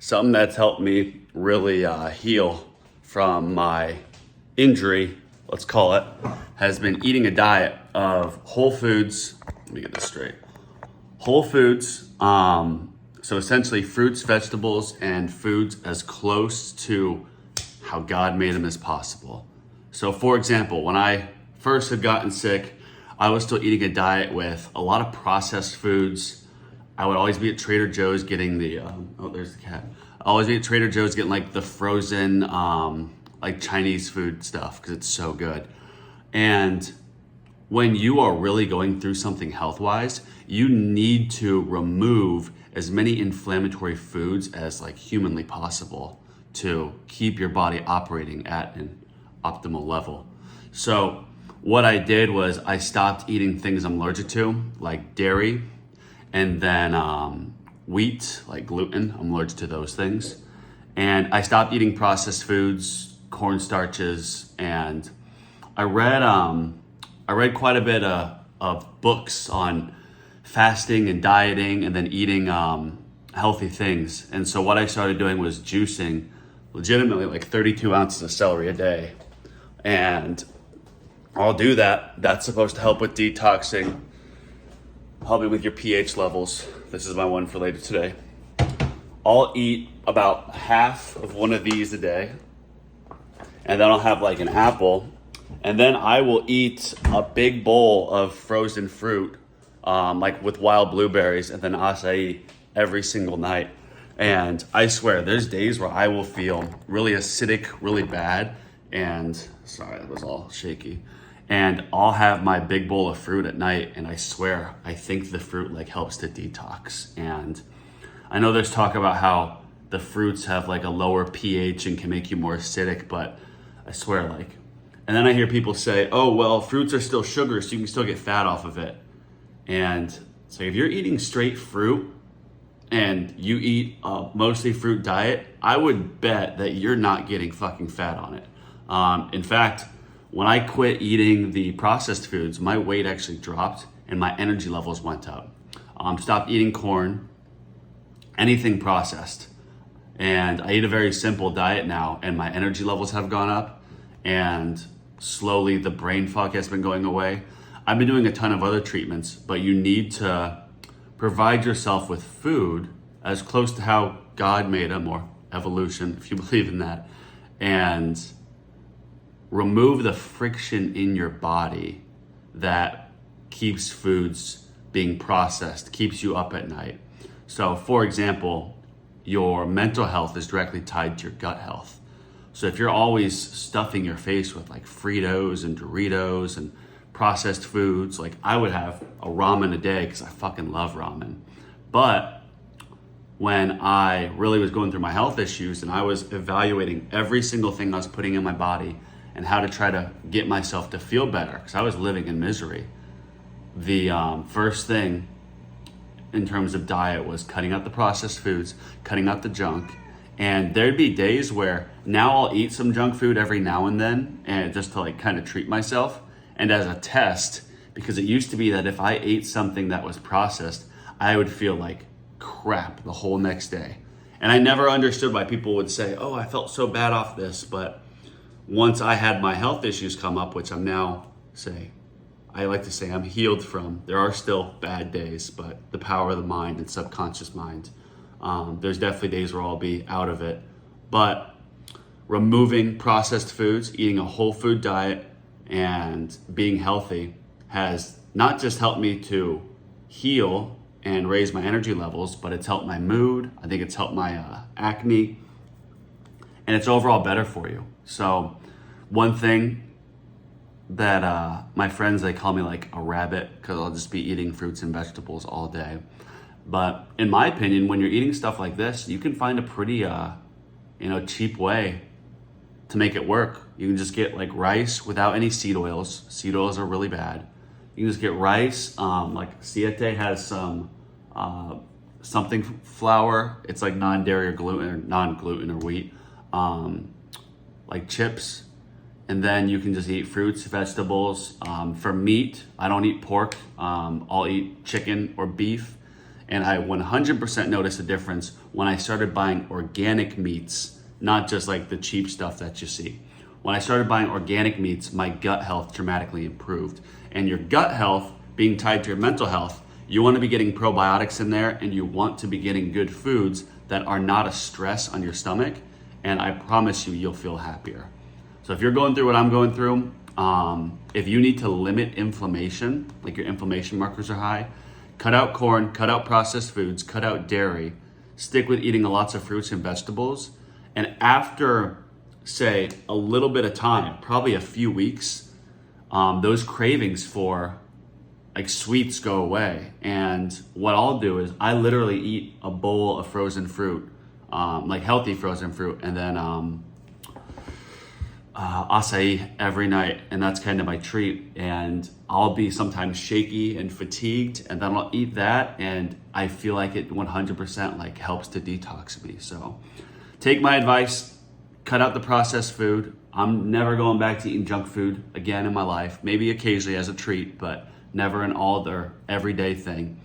Something that's helped me really heal from my injury, let's call it, has been eating a diet of whole foods. Let me get this straight. Whole foods, so essentially fruits, vegetables, and foods as close to how God made them as possible. So for example, when I first had gotten sick, I was still eating a diet with a lot of processed foods. I would always be at Trader Joe's getting the, there's the cat. I always be at Trader Joe's getting like the frozen, like Chinese food stuff because it's so good. And when you are really going through something health-wise, you need to remove as many inflammatory foods as like humanly possible to keep your body operating at an optimal level. So what I did was I stopped eating things I'm allergic to, like dairy, and then wheat, like gluten. I'm allergic to those things. And I stopped eating processed foods, cornstarches, and I read quite a bit of books on fasting and dieting and then eating healthy things. And so what I started doing was juicing legitimately like 32 ounces of celery a day. And I'll do that. That's supposed to help with detoxing, help me with your pH levels. This is my one for later today. I'll eat about half of one of these a day. And then I'll have like an apple. And then I will eat a big bowl of frozen fruit, like with wild blueberries and then acai every single night. And I swear, there's days where I will feel really acidic, really bad. And sorry, that was all shaky. And I'll have my big bowl of fruit at night. And I swear, I think the fruit like helps to detox. And I know there's talk about how the fruits have like a lower pH and can make you more acidic, but I swear like, and then I hear people say, oh, well, fruits are still sugar, so you can still get fat off of it. And so if you're eating straight fruit and you eat a mostly fruit diet, I would bet that you're not getting fucking fat on it. In fact, when I quit eating the processed foods, my weight actually dropped and my energy levels went up. Stopped eating corn, anything processed. And I eat a very simple diet now and my energy levels have gone up and slowly the brain fog has been going away. I've been doing a ton of other treatments, but you need to provide yourself with food as close to how God made them, or evolution, if you believe in that, and remove the friction in your body that keeps foods being processed, keeps you up at night. So for example, your mental health is directly tied to your gut health. So if you're always stuffing your face with like Fritos and Doritos and processed foods, like I would have a ramen a day because I fucking love ramen. But when I really was going through my health issues and I was evaluating every single thing I was putting in my body and how to try to get myself to feel better, because I was living in misery, the first thing in terms of diet was cutting out the processed foods, cutting out the junk. And there'd be days where now I'll eat some junk food every now and then, and just to like kind of treat myself. And as a test, because it used to be that if I ate something that was processed, I would feel like crap the whole next day. And I never understood why people would say, oh, I felt so bad off this. But once I had my health issues come up, which I like to say I'm healed from. There are still bad days, but the power of the mind and subconscious mind, there's definitely days where I'll be out of it. But removing processed foods, eating a whole food diet, and being healthy has not just helped me to heal and raise my energy levels, but it's helped my mood. I think it's helped my acne, and it's overall better for you. So one thing that my friends, they call me like a rabbit because I'll just be eating fruits and vegetables all day. But in my opinion, when you're eating stuff like this, you can find a pretty cheap way to make it work. You can just get like rice without any seed oils. Seed oils are really bad. You can just get rice. Like Siete has some something flour. It's like non-dairy or non-gluten or wheat. Like chips. And then you can just eat fruits, vegetables. For meat, I don't eat pork. I'll eat chicken or beef. And I 100% noticed a difference when I started buying organic meats, not just like the cheap stuff that you see. When I started buying organic meats, my gut health dramatically improved. And your gut health being tied to your mental health, you want to be getting probiotics in there, and you want to be getting good foods that are not a stress on your stomach. And I promise you, you'll feel happier. So if you're going through what I'm going through, if you need to limit inflammation, like your inflammation markers are high, cut out corn, cut out processed foods, cut out dairy, stick with eating lots of fruits and vegetables. And after, say, a little bit of time, probably a few weeks, those cravings for like sweets go away. And what I'll do is I literally eat a bowl of frozen fruit, like healthy frozen fruit, and then acai every night, and that's kind of my treat. And I'll be sometimes shaky and fatigued, and then I'll eat that, and I feel like it 100% like helps to detox me. So take my advice, cut out the processed food. I'm never going back to eating junk food again in my life, maybe occasionally as a treat, but never an all their everyday thing.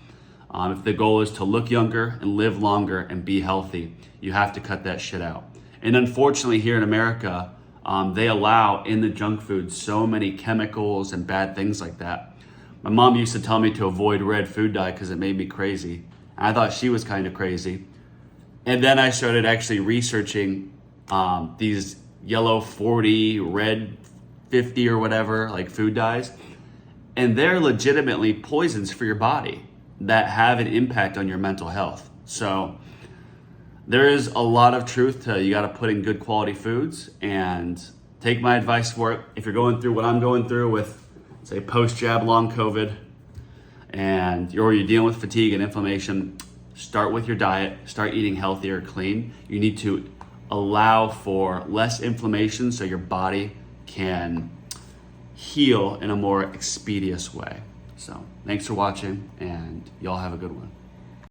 If the goal is to look younger and live longer and be healthy, you have to cut that shit out. And unfortunately here in America, they allow in the junk food so many chemicals and bad things like that. My mom used to tell me to avoid red food dye because it made me crazy. I thought she was kind of crazy. And then I started actually researching these yellow 40, red 50 or whatever, like food dyes. And they're legitimately poisons for your body that have an impact on your mental health. So there is a lot of truth to, you got to put in good quality foods, and take my advice for it. If you're going through what I'm going through with, say, post-jab long COVID, and you're dealing with fatigue and inflammation, start with your diet, start eating healthier, clean. You need to allow for less inflammation so your body can heal in a more expeditious way. So thanks for watching, and y'all have a good one.